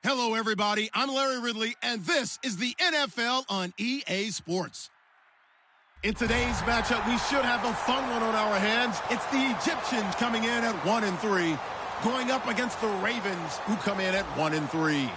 Hello, everybody. I'm Larry Ridley, and this is the NFL on EA Sports. In today's matchup, we should have a fun one on our hands. It's the Egyptians coming in at 1-3, going up against the Ravens, who come in at 1-3.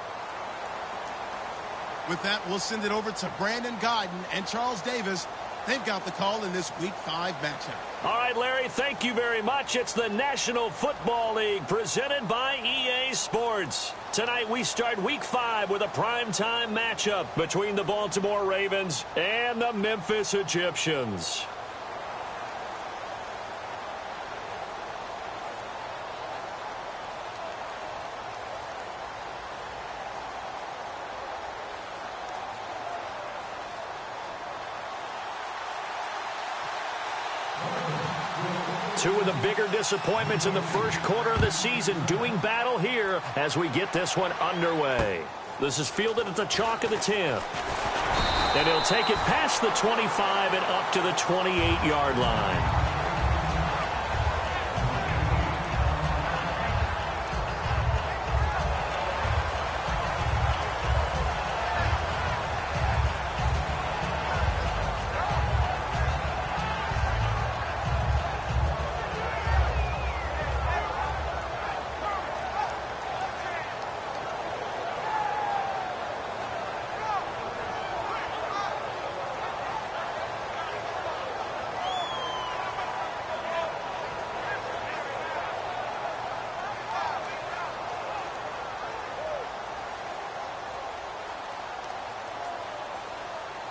With that, we'll send it over to Brandon Guyton and Charles Davis. They've got the call in this Week 5 matchup. All right, Larry, thank you very much. It's the National Football League presented by EA Sports. Tonight we start Week 5 with a primetime matchup between the Baltimore Ravens and the Memphis Egyptians. Two of the bigger disappointments in the first quarter of the season doing battle here as we get this one underway. This is fielded at the chalk of the 10. And he'll take it past the 25 and up to the 28-yard line.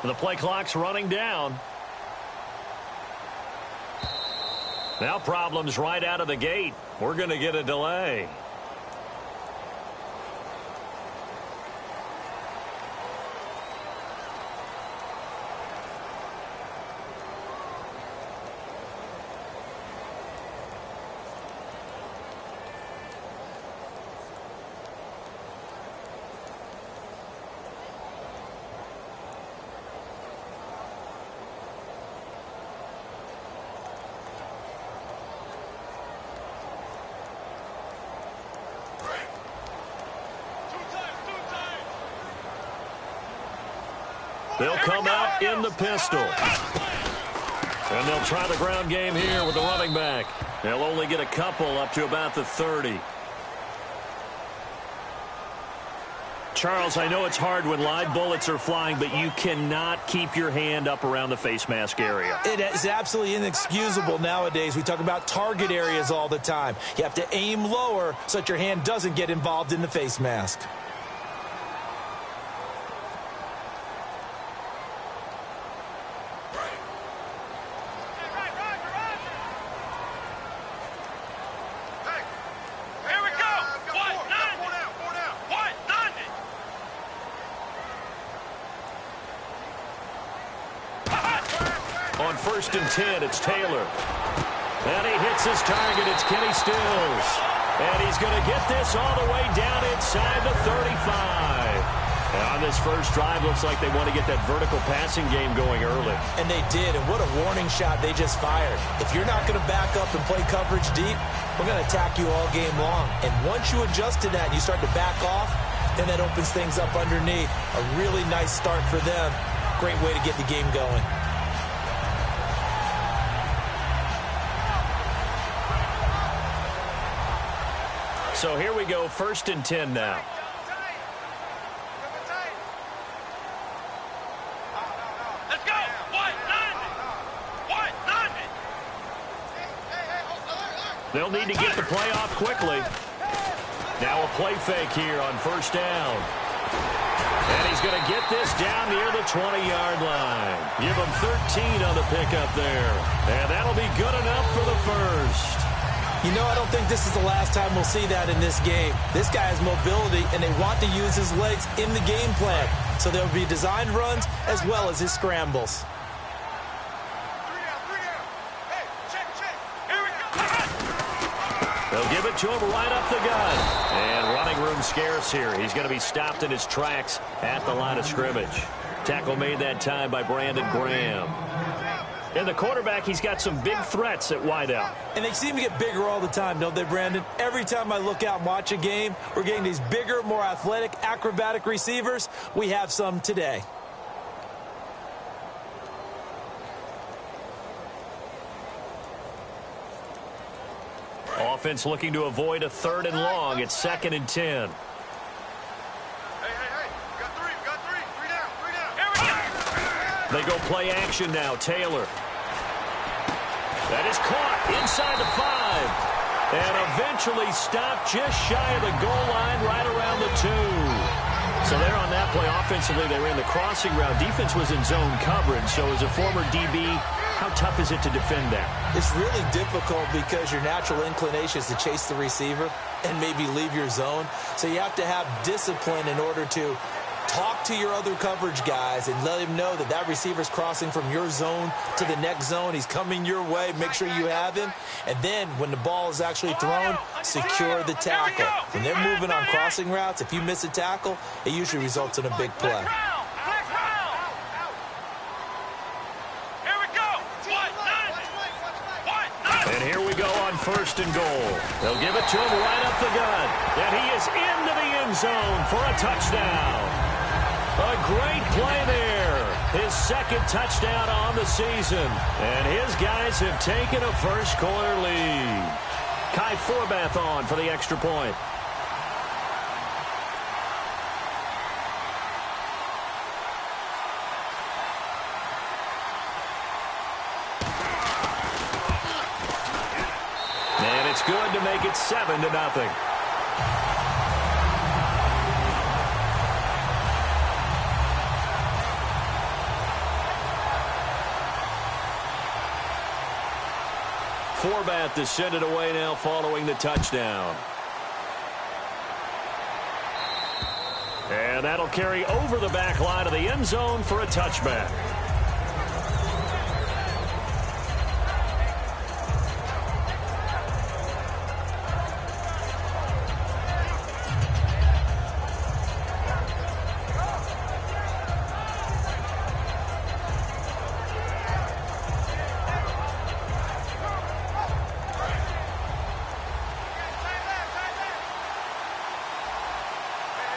The play clock's running down. Now problems right out of the gate. We're going to get a delay. They'll come out in the pistol. And they'll try the ground game here with the running back. They'll only get a couple up to about the 30. Charles, I know it's hard when live bullets are flying, but you cannot keep your hand up around the face mask area. It is absolutely inexcusable nowadays. We talk about target areas all the time. You have to aim lower so that your hand doesn't get involved in the face mask. On 1st and 10, it's Taylor. And he hits his target. It's Kenny Stills. And he's going to get this all the way down inside the 35. And on this first drive, looks like they want to get that vertical passing game going early. And they did, and what a warning shot they just fired. If you're not going to back up and play coverage deep, we're going to attack you all game long. And once you adjust to that and you start to back off, then that opens things up underneath. A really nice start for them. Great way to get the game going. So here we go, 1st and 10 now. Let's go! They'll need to get the play off quickly. Now a play fake here on 1st down. And he's going to get this down near the 20-yard line. Give him 13 on the pickup there. And that'll be good enough for the first. You know, I don't think this is the last time we'll see that in this game. This guy has mobility, and they want to use his legs in the game plan. So there'll be designed runs as well as his scrambles. They'll give it to him right up the gut. And running room scarce here. He's going to be stopped in his tracks at the line of scrimmage. Tackle made that time by Brandon Graham. And the quarterback, he's got some big threats at wideout. And they seem to get bigger all the time, don't they, Brandon? Every time I look out and watch a game, we're getting these bigger, more athletic, acrobatic receivers. We have some today. Offense looking to avoid a 3rd and long. It's 2nd and 10. They go play action now. Taylor. That is caught inside the 5. And eventually stopped just shy of the goal line right around the 2. So there on that play, offensively, they ran the crossing route. Defense was in zone coverage. So as a former DB, how tough is it to defend that? It's really difficult because your natural inclination is to chase the receiver and maybe leave your zone. So you have to have discipline in order to talk to your other coverage guys and let him know that that receiver's crossing from your zone to the next zone. He's coming your way. Make sure you have him. And then when the ball is actually thrown, secure the tackle. When they're moving on crossing routes, if you miss a tackle, it usually results in a big play. And here we go on 1st and goal. They'll give it to him right up the gut. And he is into the end zone for a touchdown. A great play there. His 2nd touchdown on the season. And his guys have taken a first-quarter lead. Kai Forbath on for the extra point. And it's good to make it 7-0. Forbath to send it away now following the touchdown. And that'll carry over the back line of the end zone for a touchback.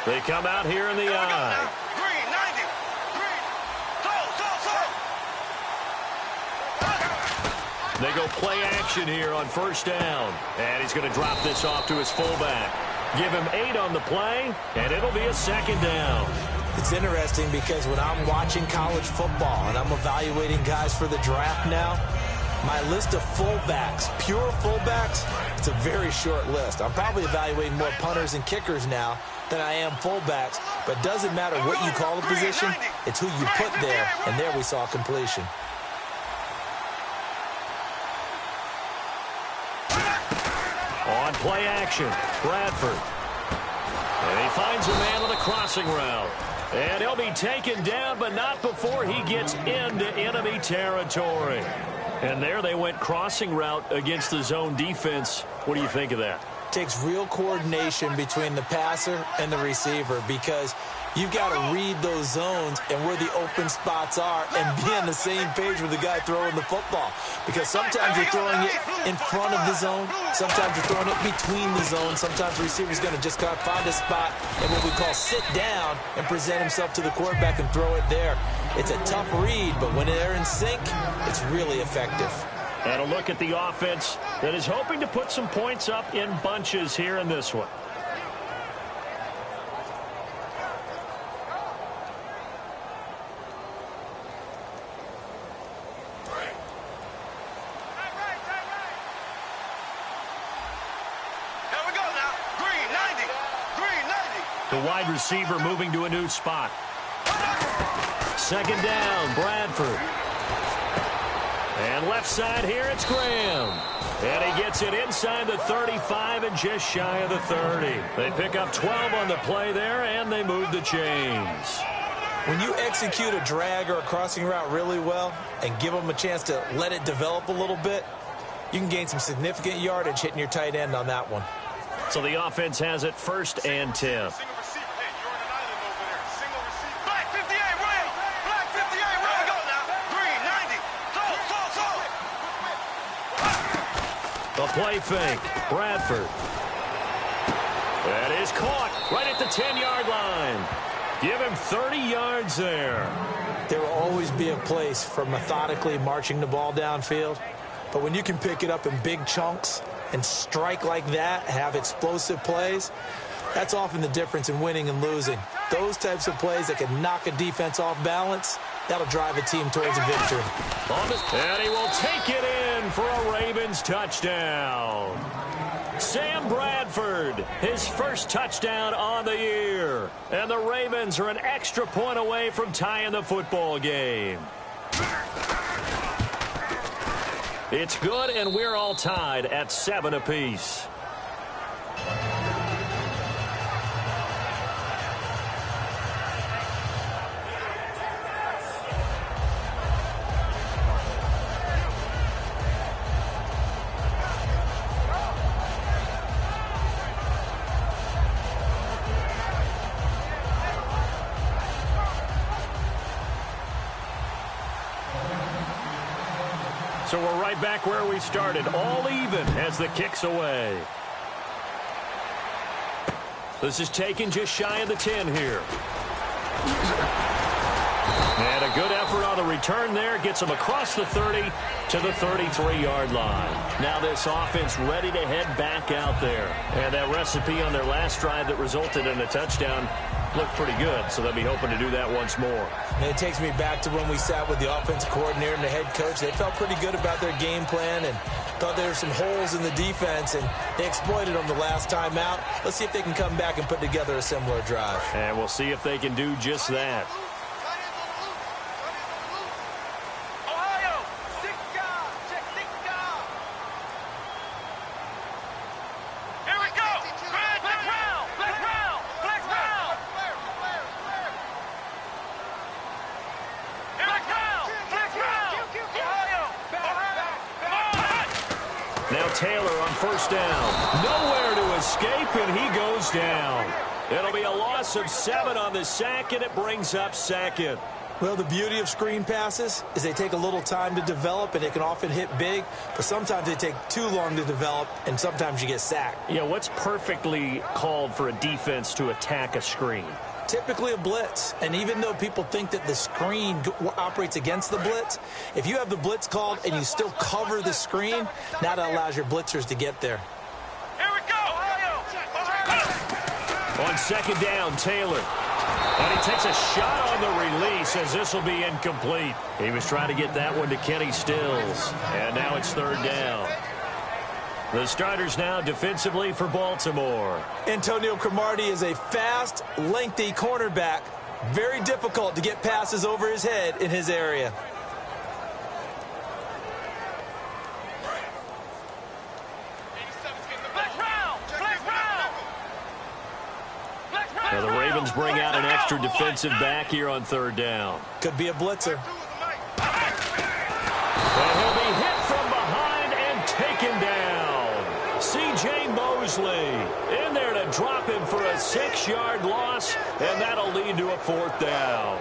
They come out here in the eye. Green, 90. Green. Go. They go play action here on 1st down. And he's going to drop this off to his fullback. Give him 8 on the play, and it'll be a 2nd down. It's interesting because when I'm watching college football and I'm evaluating guys for the draft now, my list of fullbacks, pure fullbacks, it's a very short list. I'm probably evaluating more punters and kickers now than I am fullbacks, but it doesn't matter what you call a position, it's who you put there, and there we saw completion. On play action, Bradford. And he finds a man on the crossing route. And he'll be taken down, but not before he gets into enemy territory. And there they went crossing route against the zone defense. What do you think of that? Takes real coordination between the passer and the receiver because you've got to read those zones and where the open spots are and be on the same page with the guy throwing the football. Because sometimes you're throwing it in front of the zone. Sometimes you're throwing it between the zones. Sometimes the receiver's going to just kind of find a spot and what we call sit down and present himself to the quarterback and throw it there. It's a tough read, but when they're in sync, it's really effective. And a look at the offense that is hoping to put some points up in bunches here in this one. Here we go now. Green, 90. Green, 90. The wide receiver moving to a new spot. 2nd down, Bradford. And left side here, it's Graham. And he gets it inside the 35 and just shy of the 30. They pick up 12 on the play there, and they move the chains. When you execute a drag or a crossing route really well and give them a chance to let it develop a little bit, you can gain some significant yardage hitting your tight end on that one. So the offense has it 1st and 10. A play fake. Bradford. That is caught right at the 10-yard line. Give him 30 yards there. There will always be a place for methodically marching the ball downfield. But when you can pick it up in big chunks and strike like that, have explosive plays, that's often the difference in winning and losing. Those types of plays that can knock a defense off balance, that'll drive a team towards a victory. And he will take it in for a Ravens touchdown. Sam Bradford, his first touchdown on the year. And the Ravens are an extra point away from tying the football game. It's good, and we're all tied at 7 apiece. So we're right back where we started, all even as the kick's away. This is taken just shy of the 10 here. And a good effort on the return there. Gets him across the 30 to the 33-yard line. Now this offense ready to head back out there. And that recipe on their last drive that resulted in a touchdown looked pretty good, so they'll be hoping to do that once more. And it takes me back to when we sat with the offensive coordinator and the head coach. They felt pretty good about their game plan and thought there were some holes in the defense, and they exploited them the last time out. Let's see if they can come back and put together a similar drive. And we'll see if they can do just that. Now Taylor on first down. Nowhere to escape, and he goes down. It'll be a loss of 7 on the sack, and it brings up second. Well, the beauty of screen passes is they take a little time to develop, and they can often hit big, but sometimes they take too long to develop, and sometimes you get sacked. Yeah, what's perfectly called for a defense to attack a screen? Typically a blitz, and even though people think that the screen operates against the blitz, if you have the blitz called and you still cover the screen, now that allows your blitzers to get there. Here we go! On second down, Taylor. And he takes a shot on the release as this will be incomplete. He was trying to get that one to Kenny Stills, and now it's third down. The starters now defensively for Baltimore. Antonio Cromartie is a fast, lengthy cornerback. Very difficult to get passes over his head in his area. Now the Ravens bring out an extra defensive back here on third down. Could be a blitzer. And he'll be hit from behind and taken down. C.J. Mosley in there to drop him for a 6-yard loss, and that'll lead to a fourth down.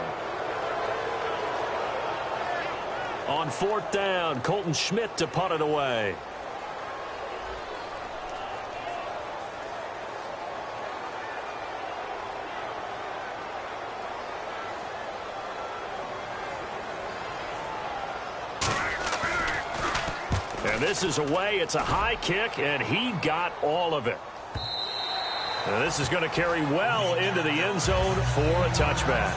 On fourth down, Colton Schmidt to punt it away. And this is away. It's a high kick, and he got all of it. And this is going to carry well into the end zone for a touchback.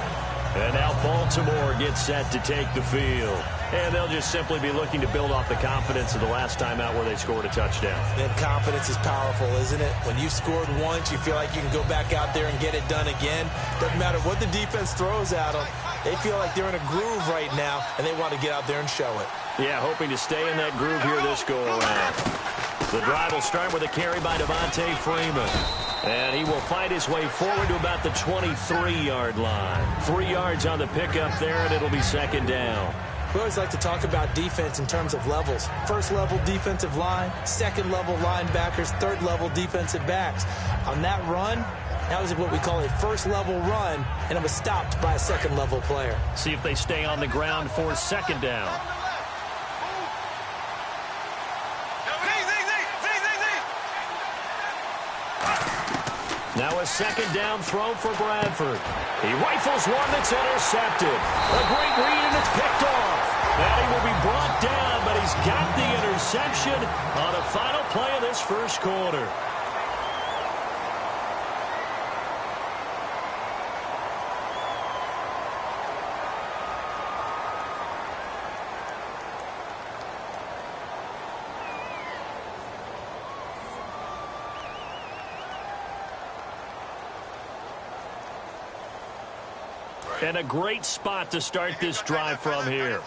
And now Baltimore gets set to take the field. And they'll just simply be looking to build off the confidence of the last time out where they scored a touchdown. And confidence is powerful, isn't it? When you've scored once, you feel like you can go back out there and get it done again. Doesn't matter what the defense throws at them. They feel like they're in a groove right now, and they want to get out there and show it. Yeah, hoping to stay in that groove here this go-around. The drive will start with a carry by Devontae Freeman. And he will fight his way forward to about the 23-yard line. 3 yards on the pickup there, and it'll be second down. We always like to talk about defense in terms of levels. First-level defensive line, second-level linebackers, third-level defensive backs. On that run, that was what we call a first-level run, and it was stopped by a second-level player. See if they stay on the ground for second down. Now a second down throw for Bradford. He rifles one that's intercepted. A great read, and it's picked off. And he will be brought down, but he's got the interception on the final play of this first quarter. And a great spot to start this drive from here.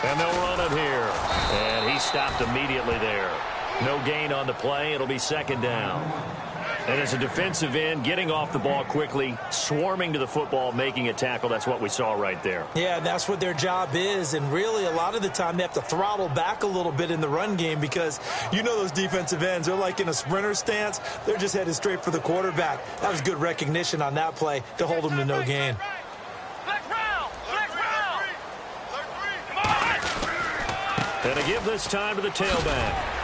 And they'll run it here. And he stopped immediately there. No gain on the play. It'll be second down. And as a defensive end, getting off the ball quickly, swarming to the football, making a tackle, that's what we saw right there. Yeah, that's what their job is. And really, a lot of the time, they have to throttle back a little bit in the run game because you know those defensive ends, they're like in a sprinter stance. They're just headed straight for the quarterback. That was good recognition on that play to hold them to no gain. And to give this time to the tailback.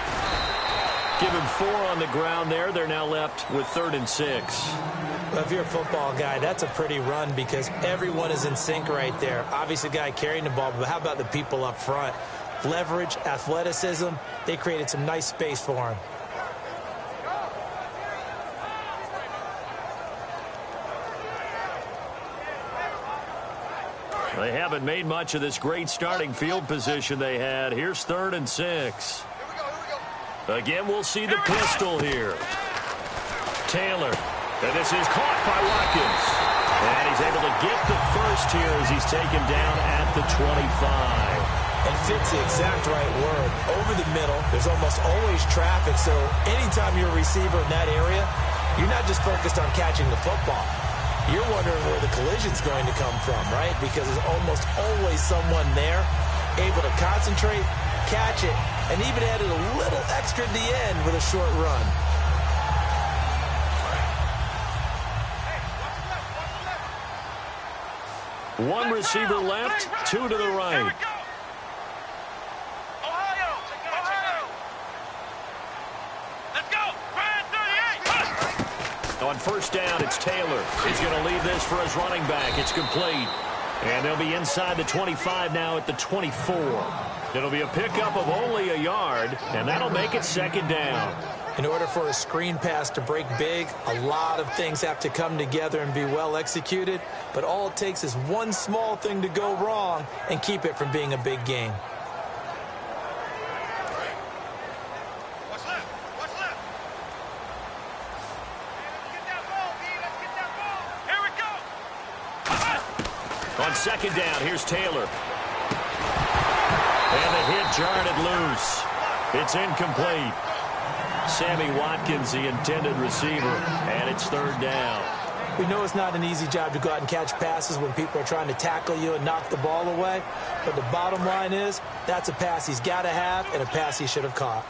Give him 4 on the ground there. They're now left with 3rd and 6. Well, if you're a football guy, that's a pretty run because everyone is in sync right there. Obviously, the guy carrying the ball, but how about the people up front? Leverage, athleticism, they created some nice space for him. They haven't made much of this great starting field position they had. Here's 3rd and 6. Again, we'll see the pistol here. Taylor. And this is caught by Watkins. And he's able to get the first here as he's taken down at the 25. And fits the exact right word. Over the middle, there's almost always traffic. So anytime you're a receiver in that area, you're not just focused on catching the football. You're wondering where the collision's going to come from, right? Because there's almost always someone there able to concentrate, catch it, and even added a little extra at the end with a short run. One receiver left, 2 to the right. On first down, it's Taylor. He's going to leave this for his running back. It's complete. And they'll be inside the 25 now at the 24. It'll be a pickup of only a yard, and that'll make it second down. In order for a screen pass to break big, a lot of things have to come together and be well executed. But all it takes is one small thing to go wrong and keep it from being a big game. On second down, here's Taylor. And the hit jarred it loose. It's incomplete. Sammy Watkins, the intended receiver, and it's 3rd down. We know it's not an easy job to go out and catch passes when people are trying to tackle you and knock the ball away. But the bottom line is, that's a pass he's got to have and a pass he should have caught.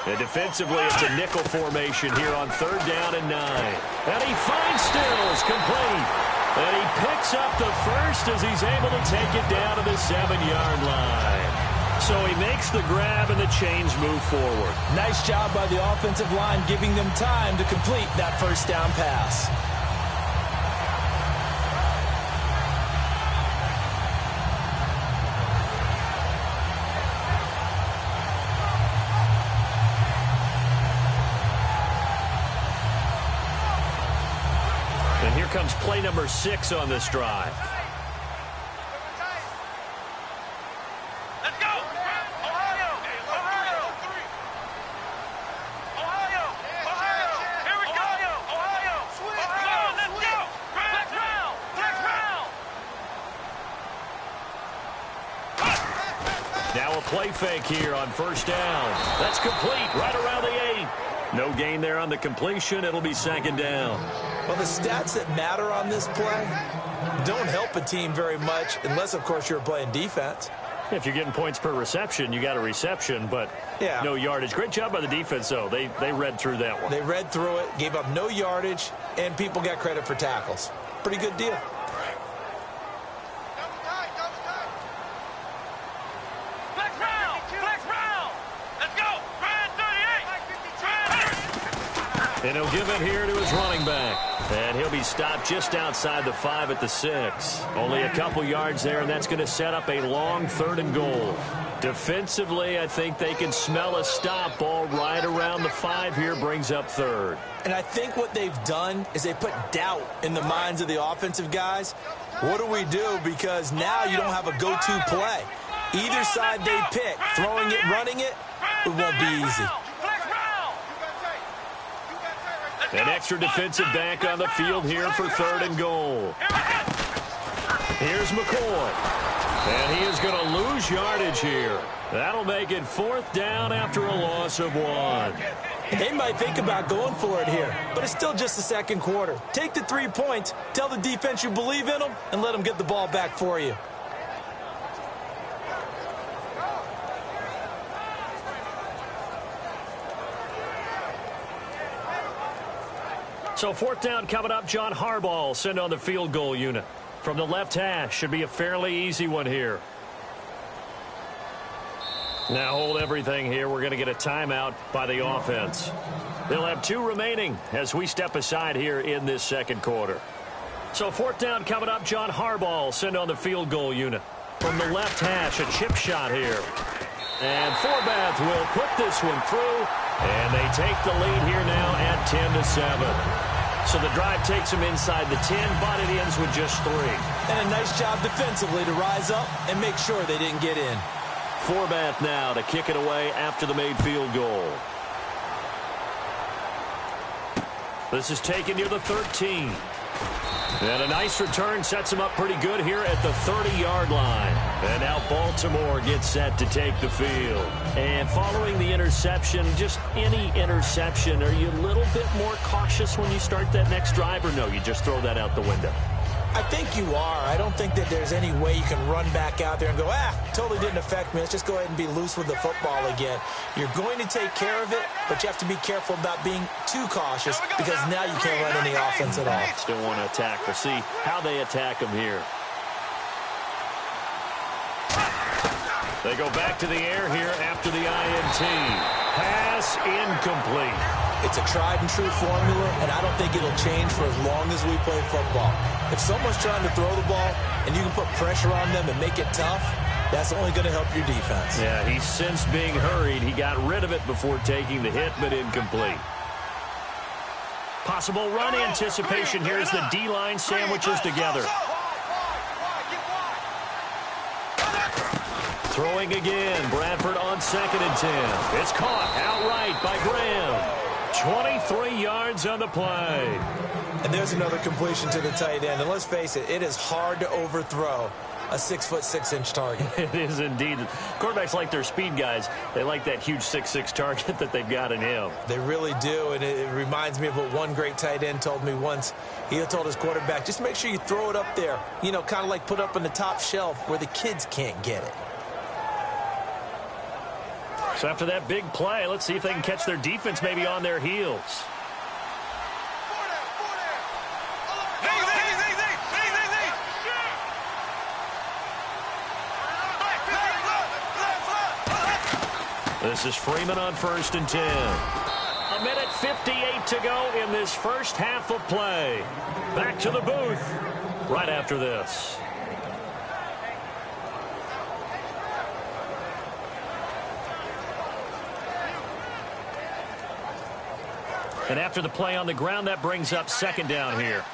And defensively, it's a nickel formation here on 3rd down and 9. And he finds Stills, complete. And he picks up the first as he's able to take it down to the 7-yard line. So he makes the grab and the chains move forward. Nice job by the offensive line giving them time to complete that first down pass. And here comes play number 6 on this drive. Let's go! Ohio! Ohio! Ohio! Ohio! Here we go! Ohio! Ohio! Let's go! Flex round! Flex round! Now a play fake here on first down. That's complete right around the 8. No gain there on the completion. It'll be second down. Well, the stats that matter on this play don't help a team very much unless, of course, you're playing defense. If you're getting points per reception, you got a reception, but no yardage. Great job by the defense, though. They read through that one. They read through it, gave up no yardage, and people got credit for tackles. Pretty good deal. Flex round! And he'll give it here to his running back. And he'll be stopped just outside the 5 at the 6. Only a couple yards there, and that's going to set up a long 3rd and goal. Defensively, I think they can smell a stop ball right around the 5 here, brings up 3rd. And I think what they've done is they put doubt in the minds of the offensive guys. What do we do? Because now you don't have a go-to play. Either side they pick, throwing it, running it, it won't be easy. An extra defensive back on the field here for 3rd and goal. Here's McCoy. And he is going to lose yardage here. That'll make it 4th down after a loss of 1. They might think about going for it here, but it's still just the 2nd quarter. Take the 3 points, tell the defense you believe in them, and let them get the ball back for you. So 4th down coming up. John Harbaugh sent on the field goal unit. From the left hash, should be a fairly easy one here. Now hold everything here. We're going to get a timeout by the offense. They'll have 2 remaining as we step aside here in this 2nd quarter. So 4th down coming up. John Harbaugh sent on the field goal unit. From the left hash, a chip shot here. And Forbath will put this one through. And they take the lead here now at 10-7. So the drive takes them inside the 10, but it ends with just 3. And a nice job defensively to rise up and make sure they didn't get in. Forbath now to kick it away after the made field goal. This is taken near the 13. And a nice return sets them up pretty good here at the 30-yard line. And now Baltimore gets set to take the field. And following the interception, just any interception, are you a little bit more cautious when you start that next drive, or no, you just throw that out the window? I think you are. I don't think that there's any way you can run back out there and go, totally didn't affect me. Let's just go ahead and be loose with the football again. You're going to take care of it, but you have to be careful about being too cautious because now you can't run any offense at all. Still want to attack. We'll see how they attack them here. They go back to the air here after the INT. Pass incomplete. It's a tried-and-true formula, and I don't think it'll change for as long as we play football. If someone's trying to throw the ball and you can put pressure on them and make it tough, that's only going to help your defense. Yeah, he's since being hurried. He got rid of it before taking the hit, but incomplete. Possible run anticipation here as the D-line sandwiches together. Throwing again. Bradford on 2nd and 10. It's caught outright by Graham. 23 yards on the play. And there's another completion to the tight end. And let's face it, it is hard to overthrow a 6'6" target. It is indeed. Quarterbacks like their speed guys. They like that huge 6'6" target that they've got in him. They really do, and it reminds me of what one great tight end told me once. He told his quarterback, just make sure you throw it up there. You know, kind of like put up on the top shelf where the kids can't get it. So after that big play, let's see if they can catch their defense maybe on their heels. This is Freeman on 1st and 10. A minute 58 to go in this first half of play. Back to the booth right after this. And after the play on the ground, that brings up 2nd down here.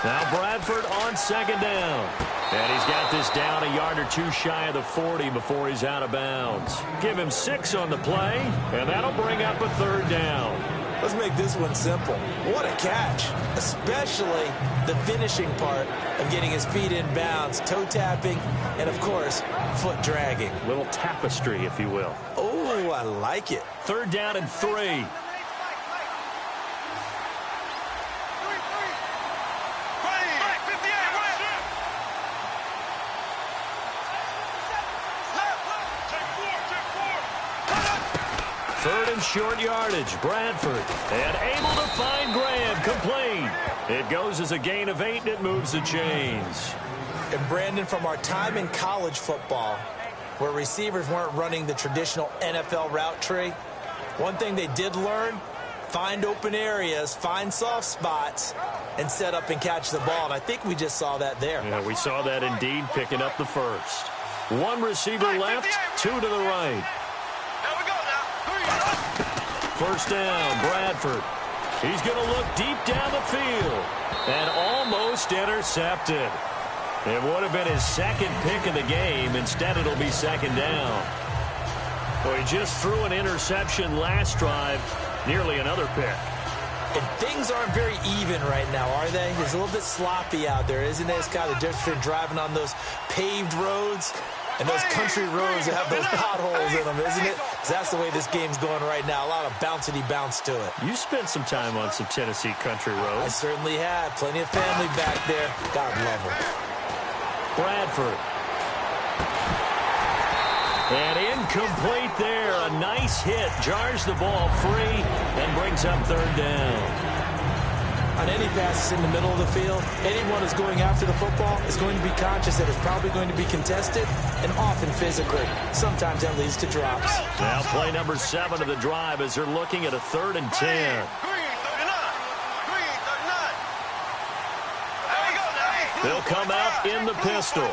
Now Bradford on 2nd down. And he's got this down a yard or 2 shy of the 40 before he's out of bounds. Give him 6 on the play, and that'll bring up a 3rd down. Let's make this one simple. What a catch, especially the finishing part of getting his feet in bounds, toe tapping, and, of course, foot dragging. Little tapestry, if you will. Oh, I like it. 3rd down and 3. Short yardage, Bradford, and able to find Graham, complete. It goes as a gain of 8, and it moves the chains. And Brandon, from our time in college football, where receivers weren't running the traditional NFL route tree. One thing they did learn, find open areas, find soft spots, and set up and catch the ball. And I think we just saw that there. Yeah, we saw that indeed, picking up the first. One receiver left, two to the right. There we go now. First down, Bradford. He's going to look deep down the field and almost intercepted. It would have been his second pick of the game. Instead, it'll be second down. Well, he just threw an interception last drive, nearly another pick. And things aren't very even right now, are they? It's a little bit sloppy out there, isn't it? It's kind of different between driving on those paved roads and those country roads that have those potholes in them, isn't it? 'Cause that's the way this game's going right now. A lot of bouncy bounce to it. You spent some time on some Tennessee country roads. I certainly have. Plenty of family back there. God love them. Bradford. And incomplete there. A nice hit. Jars the ball free and brings up third down. On any passes in the middle of the field, anyone who's going after the football is going to be conscious that it's probably going to be contested and often physically. Sometimes that leads to drops. Now play number 7 of the drive as they're looking at a 3rd and 10. They'll come out in the pistol.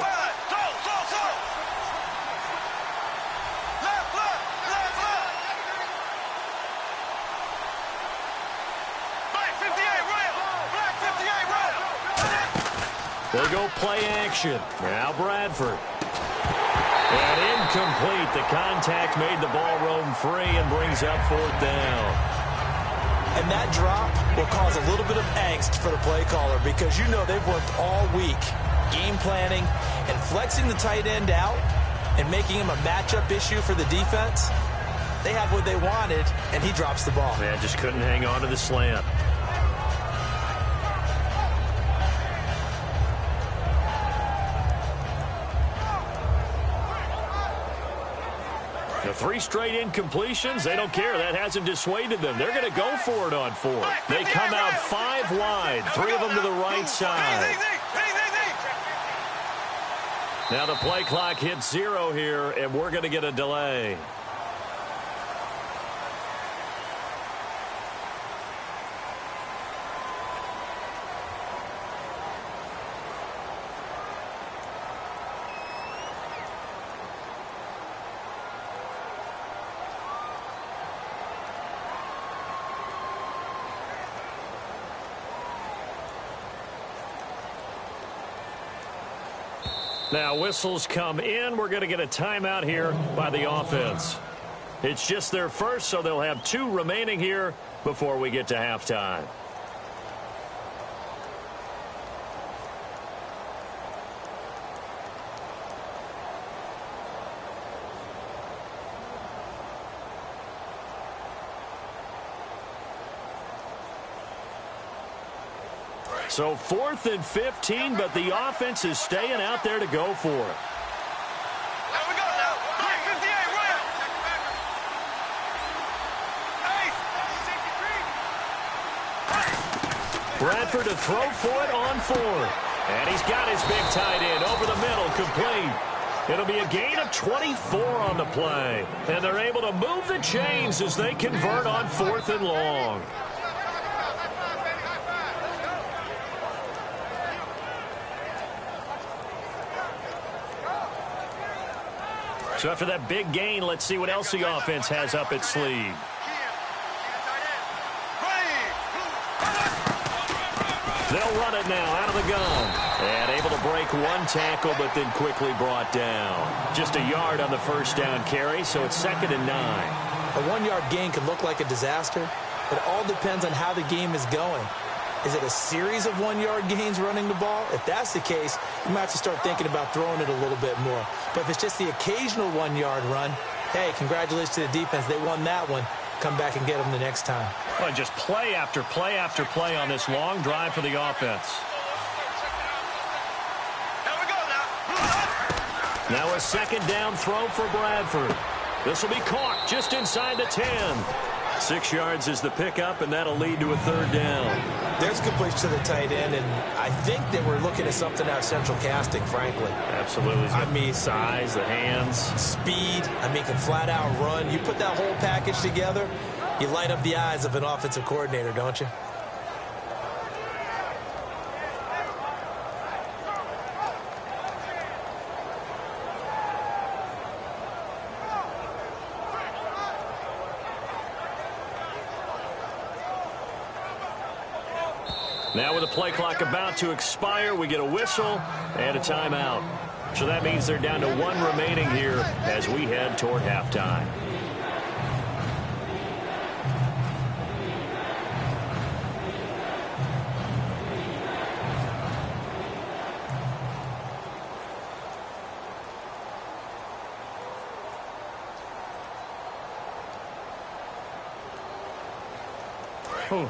They go play action. Now Bradford. And incomplete. The contact made the ball roam free and brings up 4th down. And that drop will cause a little bit of angst for the play caller because you know they've worked all week game planning and flexing the tight end out and making him a matchup issue for the defense. They had what they wanted, and he drops the ball. Man, just couldn't hang on to the slant. The 3 straight incompletions, they don't care. That hasn't dissuaded them. They're going to go for it on 4th. They come out 5 wide, 3 of them to the right side. Now the play clock hits 0 here, and we're going to get a delay. Now whistles come in. We're going to get a timeout here by the offense. It's just their first, so they'll have 2 remaining here before we get to halftime. So 4th and 15, but the offense is staying out there to go for it. There we go now. 58, Royal. Bradford to throw for it on 4th. And he's got his big tight end over the middle, complete. It'll be a gain of 24 on the play. And they're able to move the chains as they convert on 4th and long. So after that big gain, let's see what else the offense has up its sleeve. They'll run it now out of the gun. And able to break 1 tackle, but then quickly brought down. Just a yard on the first down carry, so it's 2nd and 9. A 1-yard gain could look like a disaster, but it all depends on how the game is going. Is it a series of 1-yard gains running the ball? If that's the case, you might have to start thinking about throwing it a little bit more. But if it's just the occasional 1-yard run, hey, congratulations to the defense. They won that one. Come back and get them the next time. Well, just play after play after play on this long drive for the offense. Now a 2nd down throw for Bradford. This will be caught just inside the 10. 6 yards is the pickup, and that'll lead to a third down. There's completion to the tight end, and I think that we're looking at something out of central casting, frankly. Absolutely. I mean, size, the hands. Speed. I mean, can flat out run. You put that whole package together, you light up the eyes of an offensive coordinator, don't you? Now with the play clock about to expire, we get a whistle and a timeout. So that means they're down to 1 remaining here as we head toward halftime.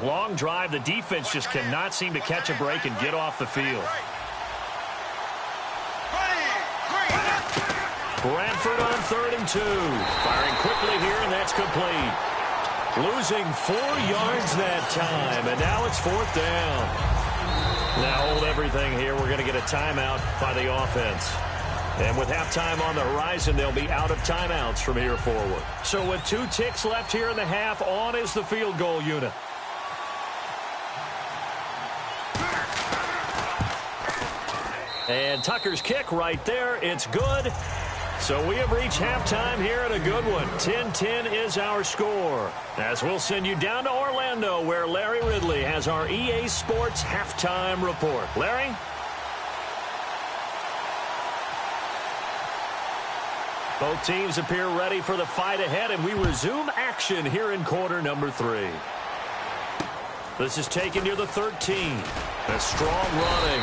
Long drive. The defense just cannot seem to catch a break and get off the field. Bradford on 3rd and 2. Firing quickly here, and that's complete. Losing 4 yards that time, and now it's 4th down. Now hold everything here. We're going to get a timeout by the offense. And with halftime on the horizon, they'll be out of timeouts from here forward. So with 2 ticks left here in the half, on is the field goal unit. And Tucker's kick right there. It's good. So we have reached halftime here at a good one. 10-10 is our score. As we'll send you down to Orlando, where Larry Ridley has our EA Sports halftime report. Larry? Both teams appear ready for the fight ahead, and we resume action here in quarter number 3. This is taken near the 13. A strong running.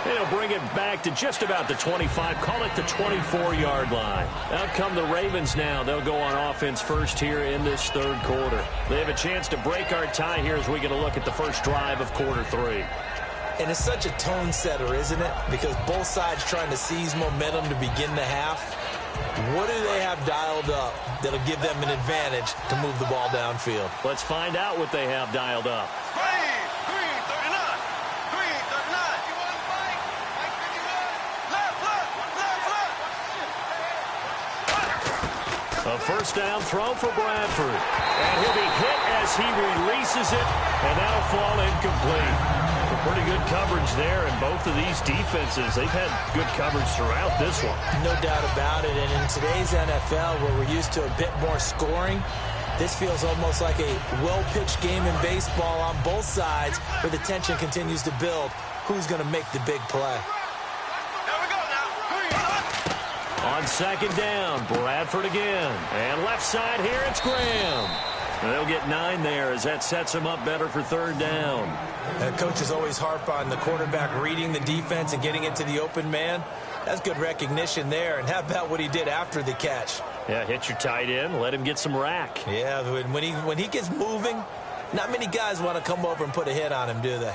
They'll bring it back to just about the 25. Call it the 24-yard line. Out come the Ravens now. They'll go on offense first here in this 3rd quarter. They have a chance to break our tie here as we get a look at the first drive of quarter 3. And it's such a tone setter, isn't it? Because both sides trying to seize momentum to begin the half. What do they have dialed up that'll give them an advantage to move the ball downfield? Let's find out what they have dialed up. A first down throw for Bradford. And he'll be hit as he releases it, and that'll fall incomplete. Pretty good coverage there, and both of these defenses, they've had good coverage throughout this one. No doubt about it, and in today's NFL, where we're used to a bit more scoring, this feels almost like a well-pitched game in baseball on both sides, where the tension continues to build. Who's going to make the big play? On 2nd down, Bradford again. And left side here, it's Graham. And they'll get 9 there as that sets him up better for 3rd down. And coaches always harp on the quarterback reading the defense and getting into the open man. That's good recognition there. And how about what he did after the catch? Yeah, hit your tight end, let him get some rack. Yeah, when he gets moving, not many guys want to come over and put a hit on him, do they?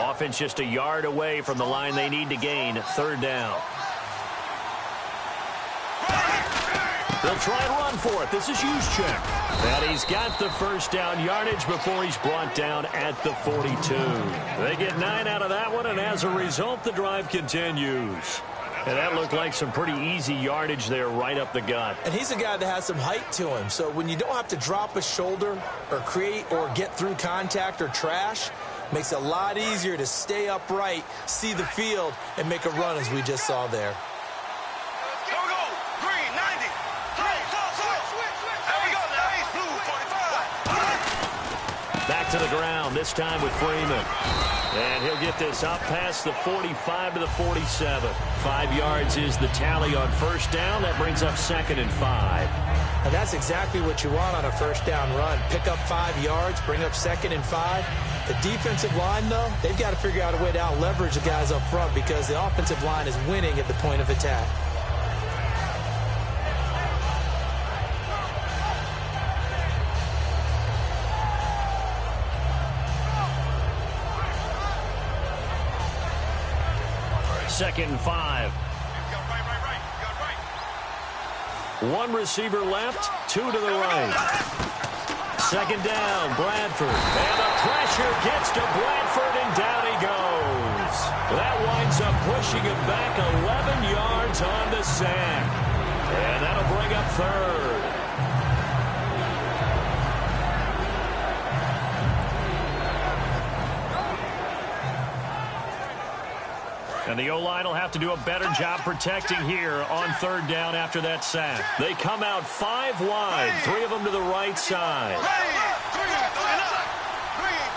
Offense just a yard away from the line they need to gain. 3rd down. They'll try and run for it. This is Juszczyk. And he's got the first down yardage before he's brought down at the 42. They get 9 out of that one, and as a result, the drive continues. And that looked like some pretty easy yardage there right up the gut. And he's a guy that has some height to him. So when you don't have to drop a shoulder or create or get through contact or trash, makes it a lot easier to stay upright, see the field, and make a run as we just saw there. Here we go. Green, 90. There we go now. Ace, blue, 45. Back to the ground, this time with Freeman. And he'll get this up past the 45 to the 47. 5 yards is the tally on first down. That brings up 2nd and 5. And that's exactly what you want on a first down run. Pick up 5 yards, bring up 2nd and 5. The defensive line, though, they've got to figure out a way to out-leverage the guys up front because the offensive line is winning at the point of attack. 2nd and 5. One receiver left, 2 to the right. 2nd down, Bradford. And the pressure gets to Bradford, and down he goes. That winds up pushing him back 11 yards on the sack. And that'll bring up 3rd. And the O-line will have to do a better job protecting here on 3rd down after that sack. They come out 5 wide, 3 of them to the right side.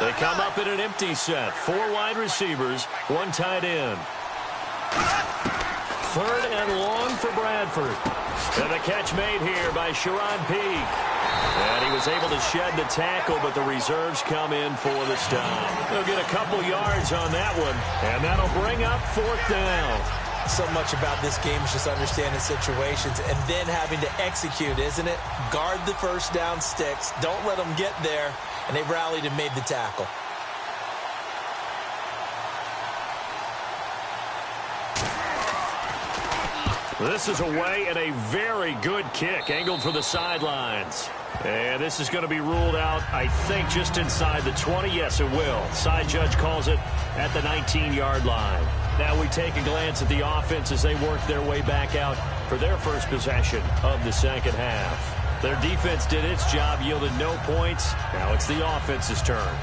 They come up in an empty set, 4 wide receivers, 1 tight end. 3rd and long for Bradford. And the catch made here by Sharon Peak. And he was able to shed the tackle, but the reserves come in for the stop. They'll get a couple yards on that one, and that'll bring up 4th down. So much about this game is just understanding situations and then having to execute, isn't it? Guard the 1st down sticks. Don't let them get there. And they rallied and made the tackle. This is away and a very good kick, angled for the sidelines. And this is going to be ruled out, I think, just inside the 20. Yes, it will. Side judge calls it at the 19-yard line. Now we take a glance at the offense as they work their way back out for their first possession of the 2nd half. Their defense did its job, yielded no points. Now it's the offense's turn.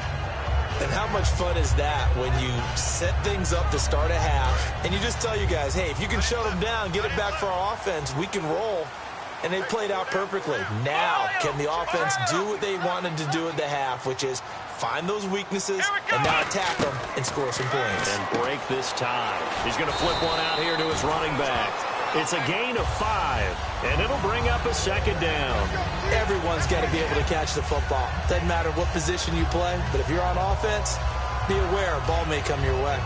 And how much fun is that when you set things up to start a half and you just tell you guys, hey, if you can shut them down, get it back for our offense, we can roll. And they played out perfectly. Now, can the offense do what they wanted to do at the half, which is find those weaknesses and now attack them and score some points. And break this tie. He's going to flip one out here to his running back. It's a gain of 5, and it'll bring up a 2nd down. Everyone's got to be able to catch the football. Doesn't matter what position you play, but if you're on offense, be aware a ball may come your way.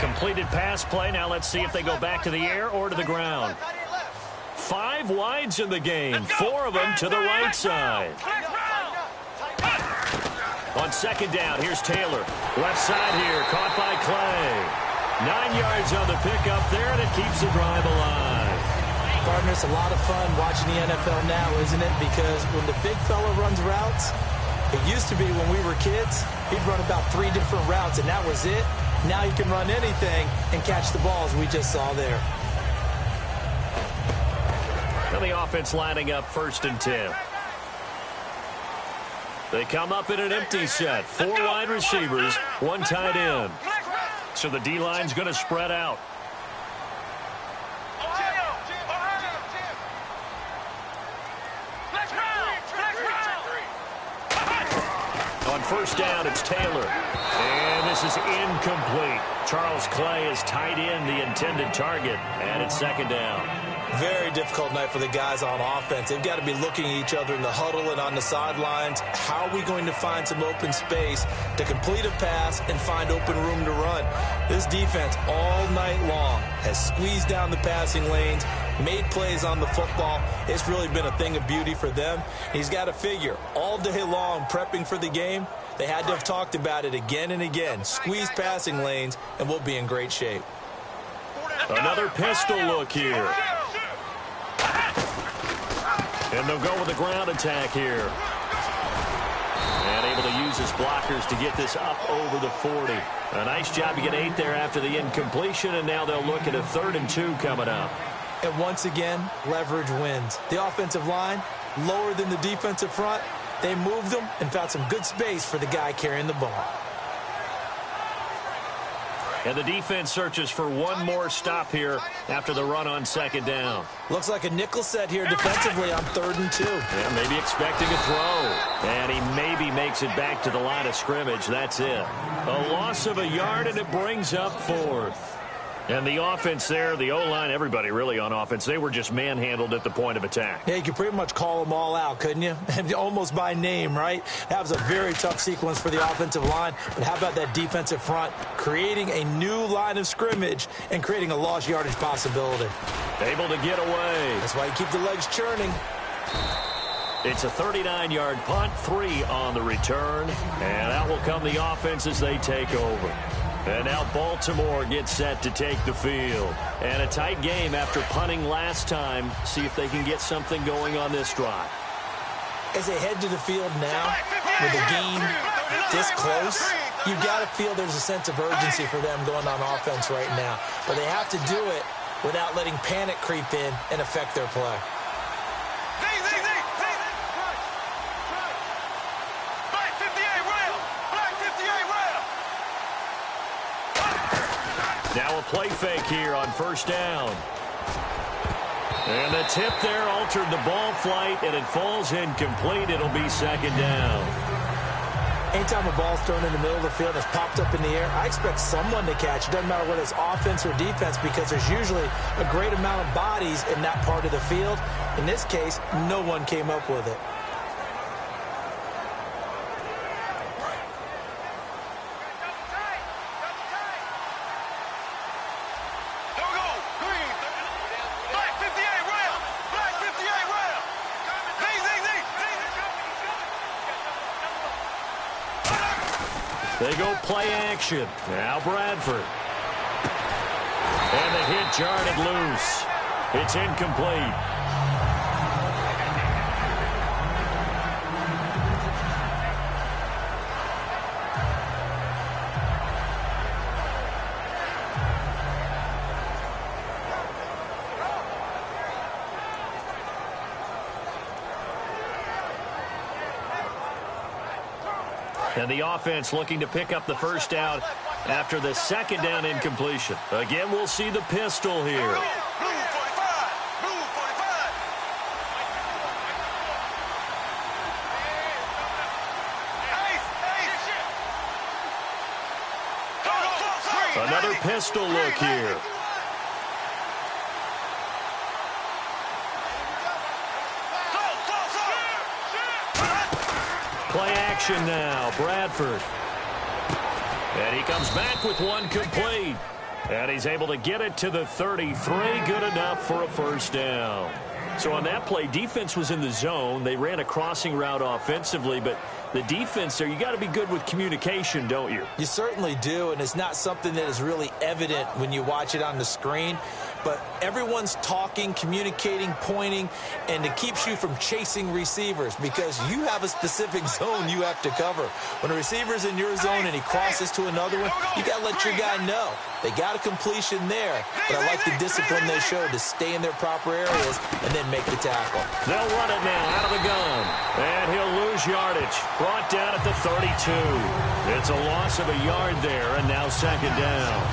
Completed pass play. Now let's see if they go back to the air or to the ground. 5 wides in the game, 4 of them to the right side. On 2nd down, here's Taylor. Left side here, caught by Clay. 9 yards on the pickup there, and it keeps the drive alive. Partner, it's a lot of fun watching the NFL now, isn't it? Because when the big fella runs routes, it used to be when we were kids, he'd run about 3 different routes, and that was it. Now you can run anything and catch the balls we just saw there. Now the offense lining up 1st and 10. They come up in an empty set. 4 wide receivers, 1 tight end. So the D-line's going to spread out. On 1st down, it's Taylor. And this is incomplete. Charles Clay is tight end, the intended target. And it's 2nd down. Very difficult night for the guys on offense. They've got to be looking at each other in the huddle and on the sidelines. How are we going to find some open space to complete a pass and find open room to run? This defense all night long has squeezed down the passing lanes, made plays on the football. It's really been a thing of beauty for them. He's got to figure all day long prepping for the game. They had to have talked about it again and again. Squeeze passing lanes, and we'll be in great shape. Another pistol look here. And they'll go with a ground attack here. And able to use his blockers to get this up over the 40. A nice job to get 8 there after the incompletion, and now they'll look at a 3rd and 2 coming up. And once again, leverage wins. The offensive line, lower than the defensive front. They moved them and found some good space for the guy carrying the ball. And the defense searches for one more stop here after the run on 2nd down. Looks like a nickel set here defensively on 3rd and 2. Yeah, maybe expecting a throw. And he maybe makes it back to the line of scrimmage. That's it. A loss of a yard, and it brings up 4th. And the offense there, the O-line, everybody really on offense, they were just manhandled at the point of attack. Yeah, you could pretty much call them all out, couldn't you? Almost by name, right? That was a very tough sequence for the offensive line. But how about that defensive front creating a new line of scrimmage and creating a lost yardage possibility? Able to get away. That's why you keep the legs churning. It's a 39-yard punt, 3 on the return. And out will come the offense as they take over. And now Baltimore gets set to take the field. And a tight game after punting last time. See if they can get something going on this drive. As they head to the field now, with the game this close, you've got to feel there's a sense of urgency for them going on offense right now. But they have to do it without letting panic creep in and affect their play. Now a play fake here on first down. And the tip there altered the ball flight, and it falls incomplete. It'll be second down. Anytime a ball's thrown in the middle of the field and it's popped up in the air, I expect someone to catch. It doesn't matter whether it's offense or defense, because there's usually a great amount of bodies in that part of the field. In this case, no one came up with it. They go play action. Now Bradford. And the hit jarred it loose. It's incomplete. And the offense looking to pick up the first down after the second down incompletion. Again, we'll see the pistol here. Another pistol look here. Play action now, Bradford. And he comes back with one complete. And he's able to get it to the 33. Good enough for a first down. So on that play, defense was in the zone. They ran a crossing route offensively, but the defense there, you got to be good with communication, don't you? You certainly do, and it's not something that is really evident when you watch it on the screen. But everyone's talking, communicating, pointing, and it keeps you from chasing receivers because you have a specific zone you have to cover. When a receiver's in your zone and he crosses to another one, you got to let your guy know. They got a completion there, but I like the discipline they showed to stay in their proper areas and then make the tackle. They'll run it now out of the gun, and he'll lose yardage. Brought down at the 32. It's a loss of a yard there, and now second down.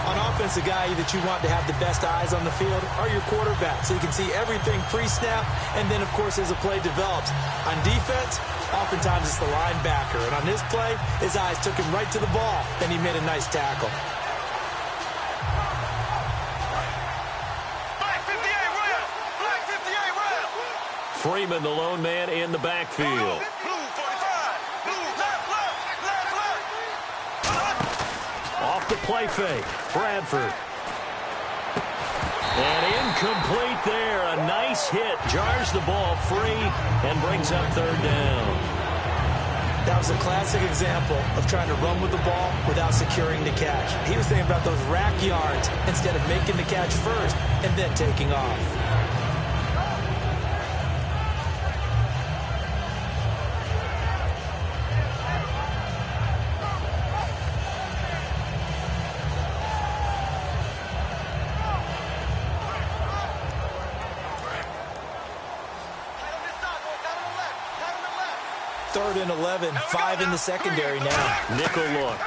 On offense, the guy that you want to have the best eyes on the field are your quarterback, so you can see everything pre-snap, and then, of course, as the play develops. On defense, oftentimes it's the linebacker, and on this play, his eyes took him right to the ball, and he made a nice tackle. Freeman, the lone man in the backfield. Off the play fake, Bradford. And incomplete there. A nice hit. Jars the ball free and brings up third down. That was a classic example of trying to run with the ball without securing the catch. He was thinking about those rack yards instead of making the catch first and then taking off. Third and 11, 5 in the secondary now. Nickel look.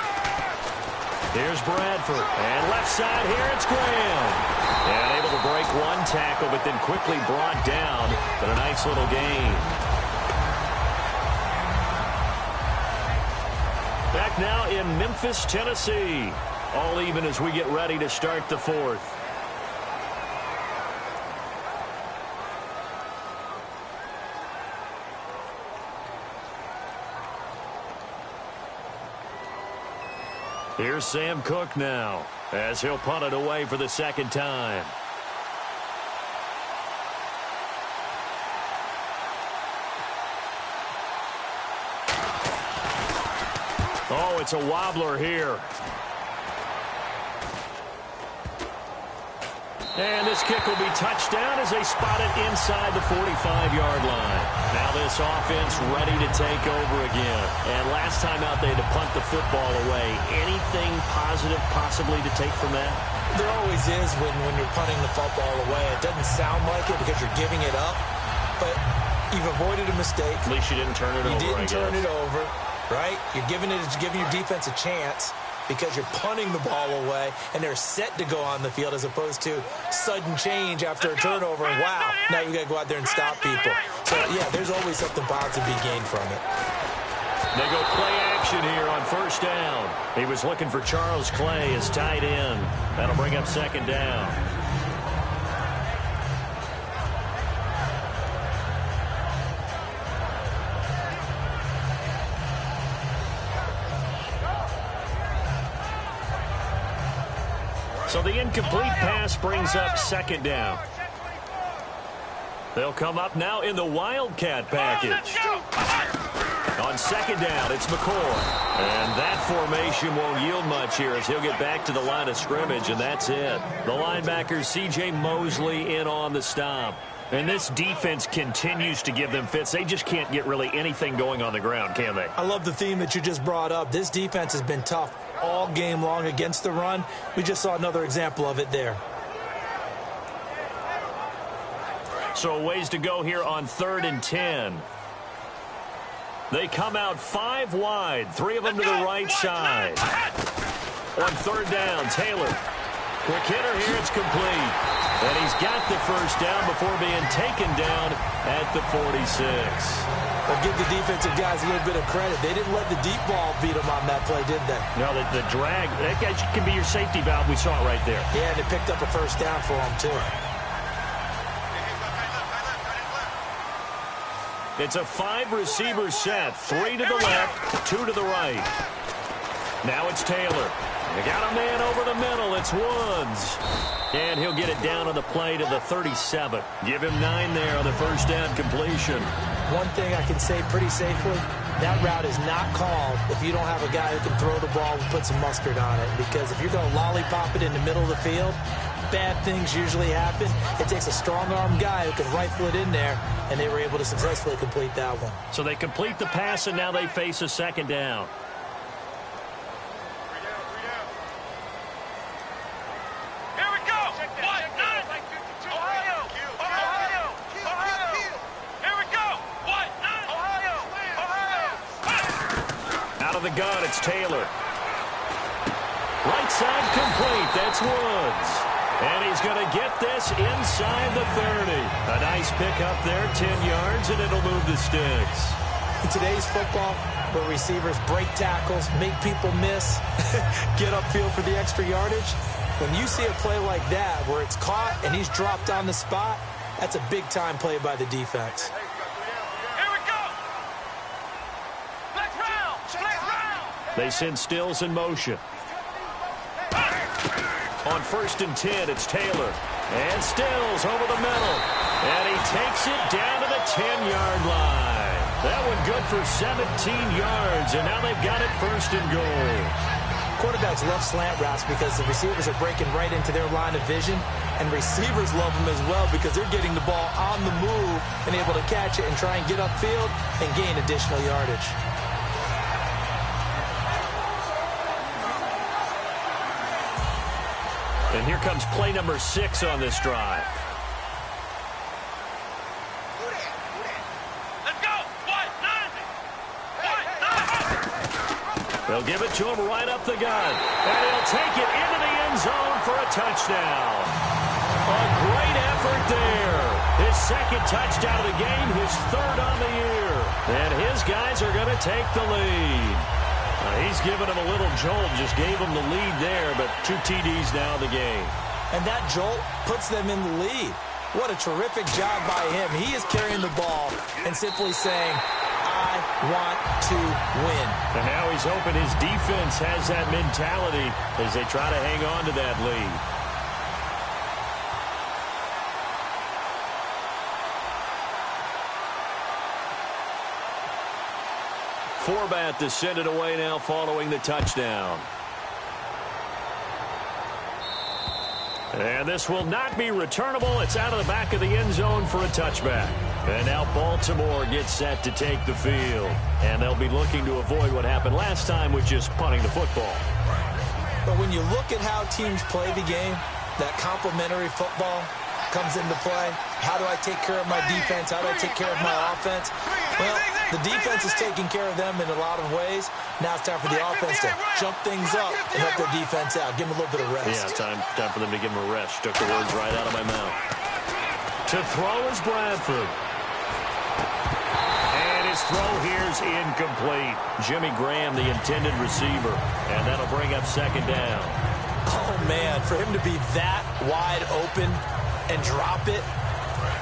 Here's Bradford. And left side here, it's Graham. And able to break one tackle, but then quickly brought down. But a nice little gain. Back now in Memphis, Tennessee. All even as we get ready to start the fourth. Here's Sam Cook now, as he'll punt it away for the second time. Oh, it's a wobbler here. And this kick will be touched down as they spot it inside the 45-yard line. Now this offense ready to take over again. And last time out, they had to punt the football away. Anything positive possibly to take from that? There always is when you're punting the football away. It doesn't sound like it because you're giving it up, but you've avoided a mistake. At least you didn't turn it over, You didn't turn it over, right? You're giving your defense a chance because you're punting the ball away, and they're set to go on the field as opposed to sudden change after a turnover. And wow, now you got to go out there and stop people. So, yeah, there's always something positive to be gained from it. They go play action here on first down. He was looking for Charles Clay as tight end. That'll bring up second down. So the incomplete pass brings up second down. They'll come up now in the Wildcat package. On second down, it's McCoy. And that formation won't yield much here as he'll get back to the line of scrimmage, and that's it. The linebacker, C.J. Mosley, in on the stop. And this defense continues to give them fits. They just can't get really anything going on the ground, can they? I love the theme that you just brought up. This defense has been tough all game long against the run. We just saw another example of it there. So ways to go here on 3rd and 10. They come out 5 wide, 3 of them to the right side. On 3rd down, Taylor. Quick hitter here, it's complete. And he's got the first down before being taken down at the 46. I'll give the defensive guys a little bit of credit. They didn't let the deep ball beat them on that play, did they? No, the drag, that guy can be your safety valve. We saw it right there. Yeah, and they picked up a first down for them, too. It's a 5-receiver set. 3 to the left, 2 to the right. Now it's Taylor. They got a man over the middle. It's Woods. And he'll get it down on the play to the 37. Give him 9 there on the first down completion. One thing I can say pretty safely, that route is not called if you don't have a guy who can throw the ball and put some mustard on it. Because if you're going to lollipop it in the middle of the field, bad things usually happen. It takes a strong-arm guy who can rifle it in there, and they were able to successfully complete that one. So they complete the pass, and now they face a second down. The gun, it's Taylor. Right side complete. That's Woods. And he's going to get this inside the 30. A nice pick up there, 10 yards, and it'll move the sticks. In today's football, where receivers break tackles, make people miss, get upfield for the extra yardage, when you see a play like that where it's caught and he's dropped on the spot, that's a big-time play by the defense. They send Stills in motion. On 1st and 10, it's Taylor. And Stills over the middle. And he takes it down to the 10-yard line. That one good for 17 yards. And now they've got it 1st and goal. Quarterbacks love slant routes because the receivers are breaking right into their line of vision. And receivers love them as well because they're getting the ball on the move and able to catch it and try and get upfield and gain additional yardage. And here comes play number 6 on this drive. Let's go. They'll give it to him right up the gut. And he'll take it into the end zone for a touchdown. A great effort there. His 2nd touchdown of the game, his 3rd on the year. And his guys are going to take the lead. He's given him a little jolt, just gave him the lead there, but 2 TDs now in the game. And that jolt puts them in the lead. What a terrific job by him. He is carrying the ball and simply saying, I want to win. And now he's hoping his defense has that mentality as they try to hang on to that lead. Forbat to send it away now following the touchdown. And this will not be returnable. It's out of the back of the end zone for a touchback. And now Baltimore gets set to take the field. And they'll be looking to avoid what happened last time, which is punting the football. But when you look at how teams play the game, that complementary football comes into play. How do I take care of my defense? How do I take care of my offense? Well, the defense is taking care of them in a lot of ways. Now it's time for the offense to jump things up and help their defense out. Give them a little bit of rest. Yeah, time for them to give them a rest. Took the words right out of my mouth. To throw is Bradford. And his throw here is incomplete. Jimmy Graham, the intended receiver. And that'll bring up second down. Oh, man, for him to be that wide open and drop it.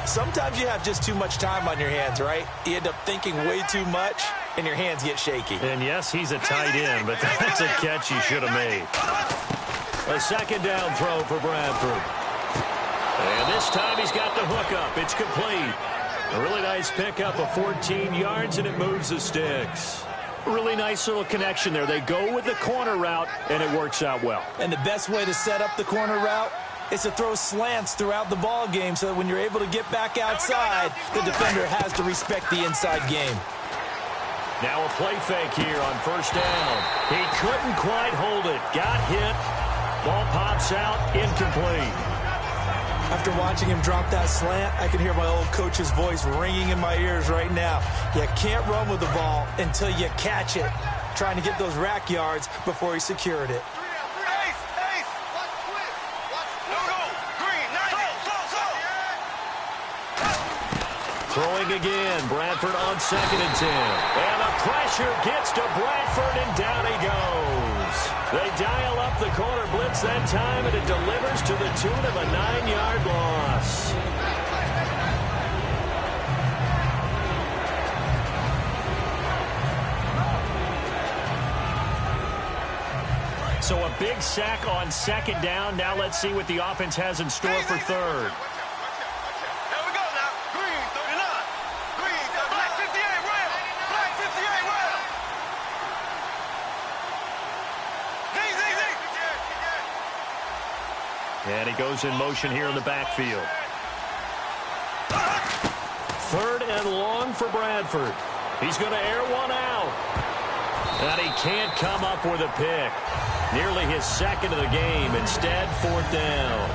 Sometimes you have just too much time on your hands, right? You end up thinking way too much, and your hands get shaky. And yes, he's a tight end, but that's a catch he should have made. A second down throw for Bradford. And this time he's got the hook up. It's complete. A really nice pickup of 14 yards, and it moves the sticks. Really nice little connection there. They go with the corner route, and it works out well. And the best way to set up the corner route is to throw slants throughout the ball game so that when you're able to get back outside, the defender has to respect the inside game. Now a play fake here on first down. He couldn't quite hold it. Got hit. Ball pops out. Incomplete. After watching him drop that slant, I can hear my old coach's voice ringing in my ears right now. You can't run with the ball until you catch it. Trying to get those rack yards before he secured it. Throwing again. Bradford on 2nd and 10. And the pressure gets to Bradford, and down he goes. They dial up the corner blitz that time, and it delivers to the tune of a 9-yard loss. So a big sack on second down. Now let's see what the offense has in store for third. And he goes in motion here in the backfield. 3rd and long for Bradford. He's going to air one out. And he can't come up with a pick. Nearly his 2nd of the game. Instead, 4th down.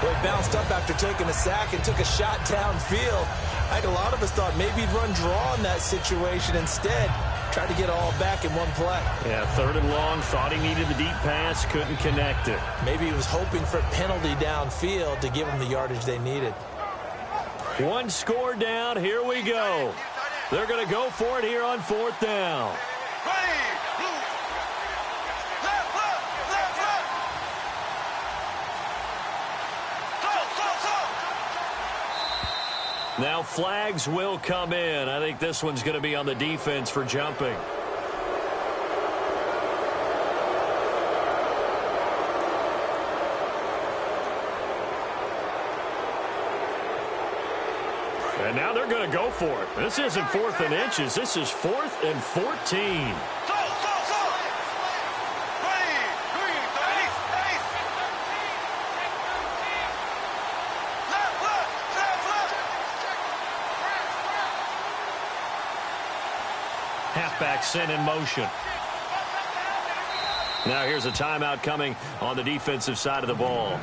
Well, he bounced up after taking a sack and took a shot downfield. I think a lot of us thought maybe he'd run draw in that situation. Instead, tried to get it all back in one play. Yeah, 3rd and long. Thought he needed the deep pass. Couldn't connect it. Maybe he was hoping for a penalty downfield to give him the yardage they needed. One score down. Here we go. They're going to go for it here on 4th down. Now flags will come in. I think this one's going to be on the defense for jumping. And now they're going to go for it. This isn't 4th and inches. This is 4th and 14. Halfback sent in motion. Now here's a timeout coming on the defensive side of the ball.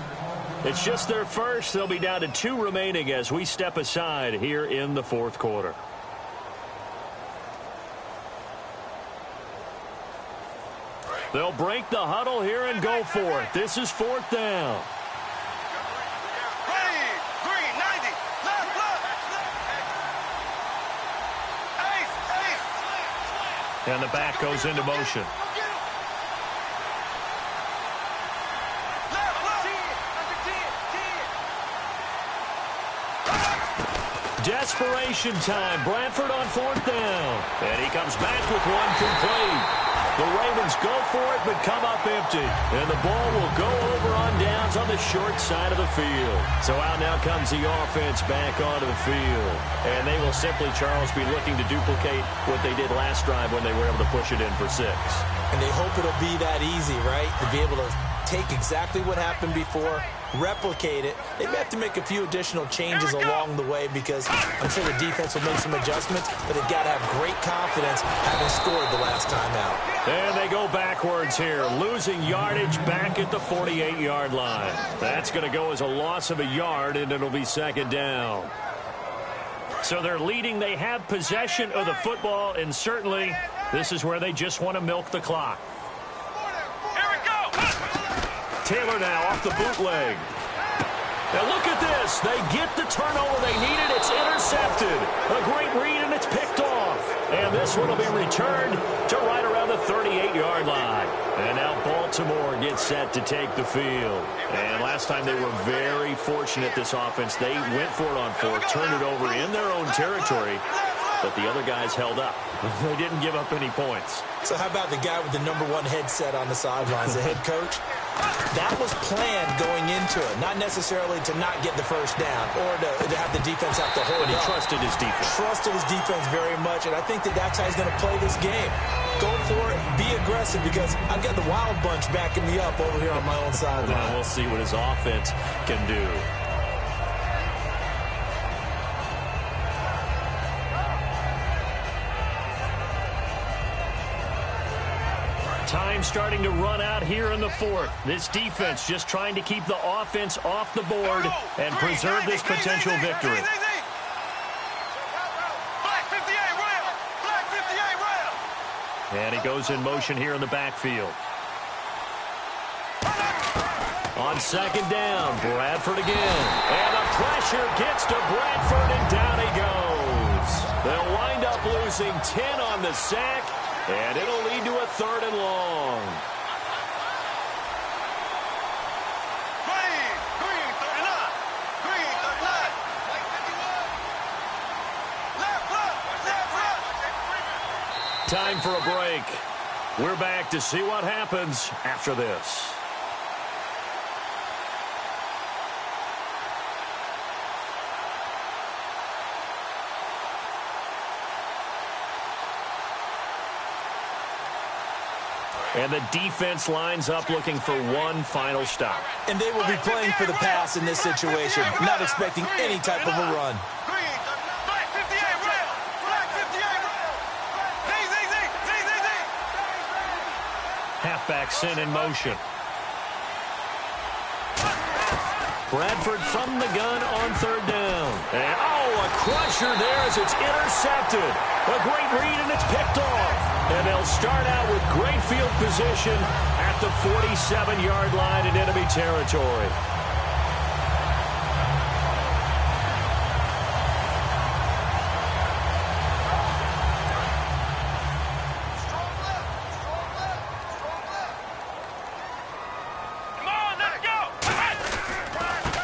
It's just their first. They'll be down to 2 remaining as we step aside here in the 4th quarter. They'll break the huddle here and go for it. This is 4th down. And the back goes into motion. Desperation time. Bradford on 4th down. And he comes back with one complete. The Ravens go for it, but come up empty. And the ball will go over on downs on the short side of the field. So out now comes the offense back onto the field. And they will simply, Charles, be looking to duplicate what they did last drive when they were able to push it in for 6. And they hope it'll be that easy, right? To be able to take exactly what happened before, replicate it. They may have to make a few additional changes along the way because I'm sure the defense will make some adjustments, but they've got to have great confidence having scored the last time out. And they go backwards here, losing yardage back at the 48-yard line. That's going to go as a loss of a yard, and it'll be 2nd down. So they're leading. They have possession of the football, and certainly this is where they just want to milk the clock. Taylor now off the bootleg. Now look at this. They get the turnover they needed. It's intercepted. A great read, and it's picked off. And this one will be returned to right around the 38-yard line. And now Baltimore gets set to take the field. And last time they were very fortunate, this offense. They went for it on 4th, turned it over in their own territory, but the other guys held up. They didn't give up any points. So how about the guy with the #1 headset on the sidelines, the head coach? That was planned going into it, not necessarily to not get the first down or to have the defense have to hold But he up. trusted his defense. Trusted his defense very much, and I think that's how he's going to play this game. Go for it, be aggressive, because I've got the Wild Bunch backing me up over here on my own sideline. Well, we'll see what his offense can do. Time starting to run out here in the 4th. This defense just trying to keep the offense off the board and preserve this potential victory. And he goes in motion here in the backfield. On 2nd down, Bradford again. And the pressure gets to Bradford, and down he goes. They'll wind up losing 10 on the sack. And it'll lead to a 3rd and long. Green, 39. Green, 39. Left. Time for a break. We're back to see what happens after this. And the defense lines up looking for one final stop. And they will be playing for the pass in this situation, not expecting any type of a run. Black 58 rail. Black 58 rail. Halfback sent in motion. Bradford from the gun on 3rd down. And, a crusher there as it's intercepted. A great read, and it's picked off. And they'll start out with great field position at the 47-yard line in enemy territory.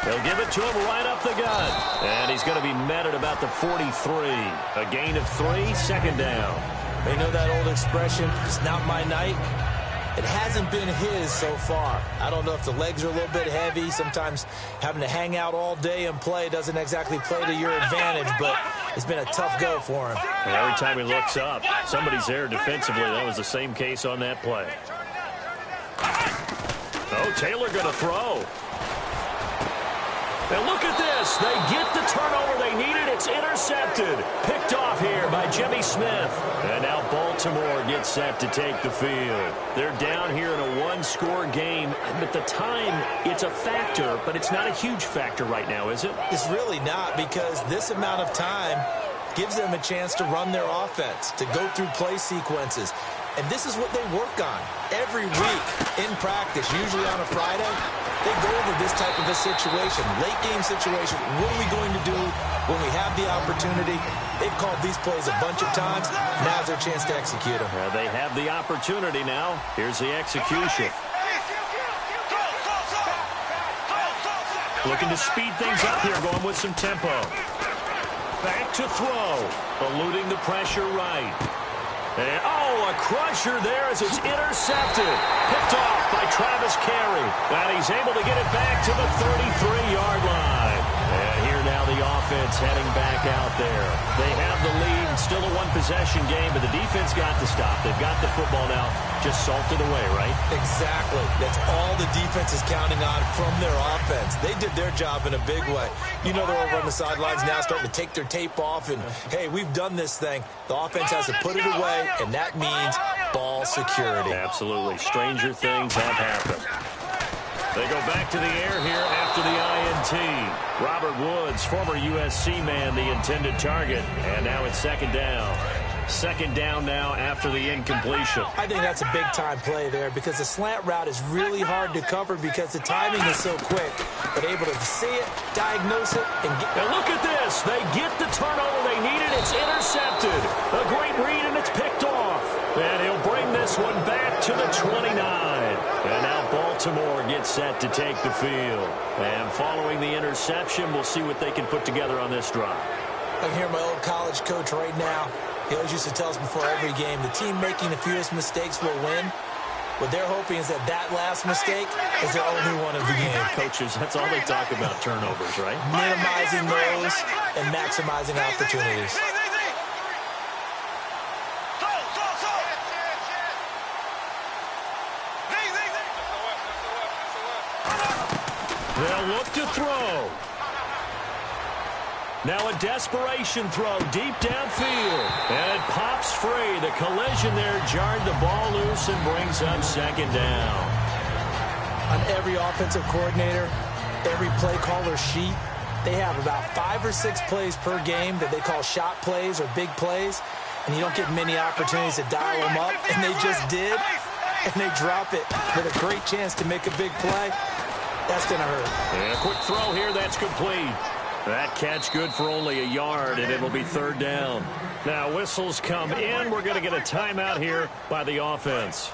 They'll give it to him right up the gut. And he's going to be met at about the 43. A gain of 3, 2nd down. They know that old expression, it's not my night. It hasn't been his so far. I don't know if the legs are a little bit heavy. Sometimes having to hang out all day and play doesn't exactly play to your advantage, but it's been a tough go for him. And every time he looks up, somebody's there defensively. That was the same case on that play. Oh, Taylor going to throw. And look at this. They get the turnover they needed. It's intercepted. Picked off here by Jimmy Smith. And now Baltimore gets set to take the field. They're down here in a one-score game. At the time, it's a factor, but it's not a huge factor right now, is it? It's really not, because this amount of time gives them a chance to run their offense, to go through play sequences. And this is what they work on every week in practice, usually on a Friday. they go over this type of a situation, late-game situation. What are we going to do when we have the opportunity? They've called these plays a bunch of times. Now's their chance to execute them. They have the opportunity now. Here's the execution. Looking to speed things up here, going with some tempo. Back to throw. Eluding the pressure right. And, a crusher there as it's intercepted. Picked off by Travis Carey. And he's able to get it back to the 33-yard line. And here now the offense heading back out there. They have the lead. Still a one-possession game, but the defense got to stop. They've got the football now just salted away, right? Exactly. That's all the defense is counting on from their offense. They did their job in a big way. You know they're over on the sidelines now starting to take their tape off and, hey, we've done this thing. The offense has to put it away, and that means ball security. Absolutely. Stranger things have happened. They go back to the air here after the INT. Robert Woods, former USC man, the intended target. And now it's second down. Second down now after the incompletion. I think that's a big-time play there because the slant route is really hard to cover because the timing is so quick. But able to see it, diagnose it, and get... And look at this. They get the turnover they needed. It's intercepted. A great read, and it's picked off. And he'll bring this one back to the 29. And now Baltimore gets set to take the field. And following the interception, we'll see what they can put together on this drive. I can hear my old college coach right now. He always used to tell us before every game, the team making the fewest mistakes will win. What they're hoping is that that last mistake is their only one of the game. Coaches, that's all they talk about, turnovers, right? Minimizing those and maximizing opportunities. They'll look to throw. Now a desperation throw deep downfield. And it pops free. The collision there jarred the ball loose and brings up second down. On every offensive coordinator, every play caller sheet, they have about 5 or 6 plays per game that they call shot plays or big plays. And you don't get many opportunities to dial them up. And they just did. And they drop it with a great chance to make a big play. That's going to hurt. And a quick throw here. That's complete. That catch good for only a yard, and it'll be third down. Now whistles come in. We're going to get a timeout here by the offense.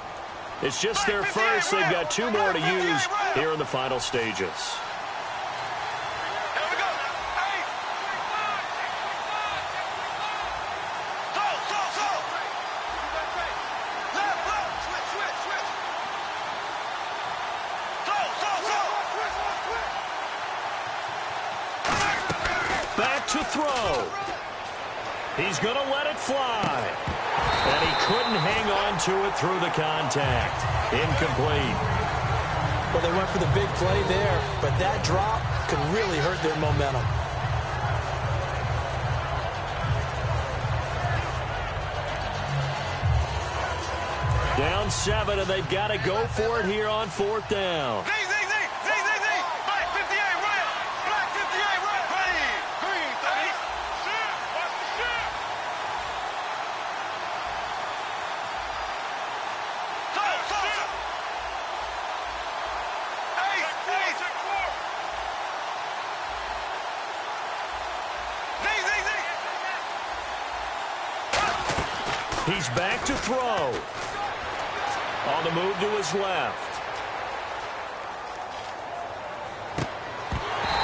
It's just their first. They've got 2 more to use here in the final stages. Back to throw. He's going to let it fly. And he couldn't hang on to it through the contact. Incomplete. Well, they went for the big play there, but that drop could really hurt their momentum. Down 7, and they've got to go for it here on 4th down. He's back to throw. On the move to his left.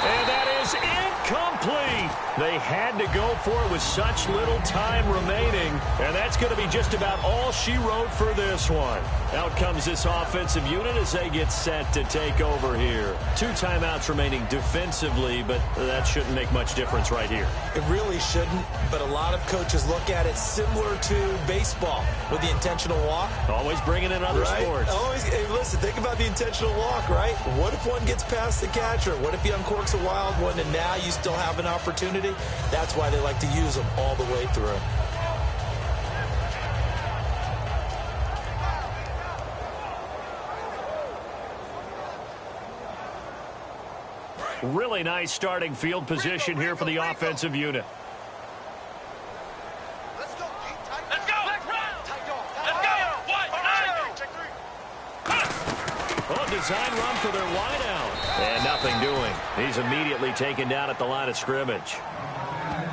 And that is incomplete. They had to go for it with such little time remaining. And that's going to be just about all she wrote for this one. Out comes this offensive unit as they get set to take over here. 2 timeouts remaining defensively, but that shouldn't make much difference right here. It really shouldn't, but a lot of coaches look at it similar to baseball with the intentional walk. Always bringing in other sports. Always, hey, listen, think about the intentional walk, right? What if one gets past the catcher? What if he uncorks a wild one and now you still have an opportunity? That's why they like to use them all the way through. Really nice starting field position here for the offensive unit. Let's go. Let's go. Let's go. Oh, design run for their wideout. And nothing doing. He's immediately taken down at the line of scrimmage.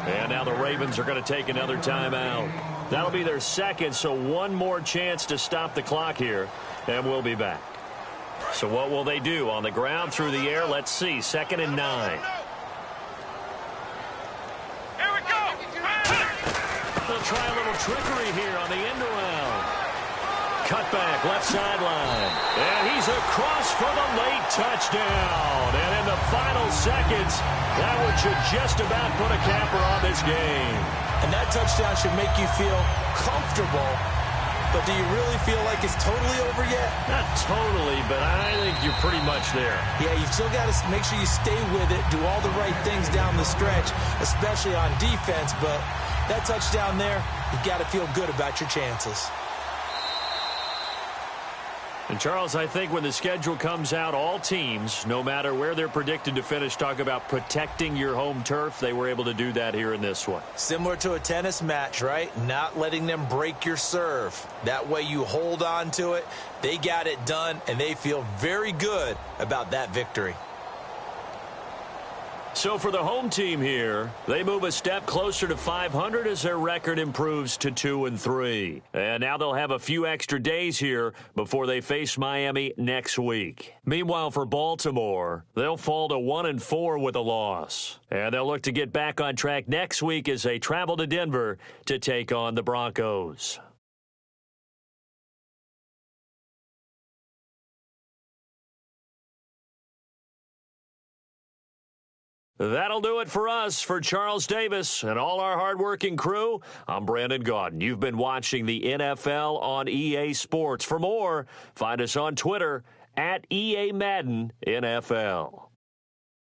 And now the Ravens are going to take another timeout. That'll be their second, so one more chance to stop the clock here, and we'll be back. So what will they do? On the ground, through the air? Let's see. 2nd and 9. Here we go. They'll try a little trickery here on the end around. Cutback, left sideline. And he's across for the late touchdown. And in the final seconds, that one should just about put a capper on this game. And that touchdown should make you feel comfortable. But do you really feel like it's totally over yet? Not totally, but I think you're pretty much there. Yeah, you've still got to make sure you stay with it, do all the right things down the stretch, especially on defense. But that touchdown there, you've got to feel good about your chances. And, Charles, I think when the schedule comes out, all teams, no matter where they're predicted to finish, talk about protecting your home turf. They were able to do that here in this one. Similar to a tennis match, right? Not letting them break your serve. That way you hold on to it. They got it done, and they feel very good about that victory. So for the home team here, they move a step closer to 500 as their record improves to 2-3. And now they'll have a few extra days here before they face Miami next week. Meanwhile, for Baltimore, they'll fall to 1-4 with a loss. And they'll look to get back on track next week as they travel to Denver to take on the Broncos. That'll do it for us. For Charles Davis and all our hardworking crew, I'm Brandon Gaudin. You've been watching the NFL on EA Sports. For more, find us on Twitter at EA Madden NFL.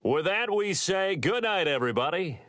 With that, we say good night, everybody.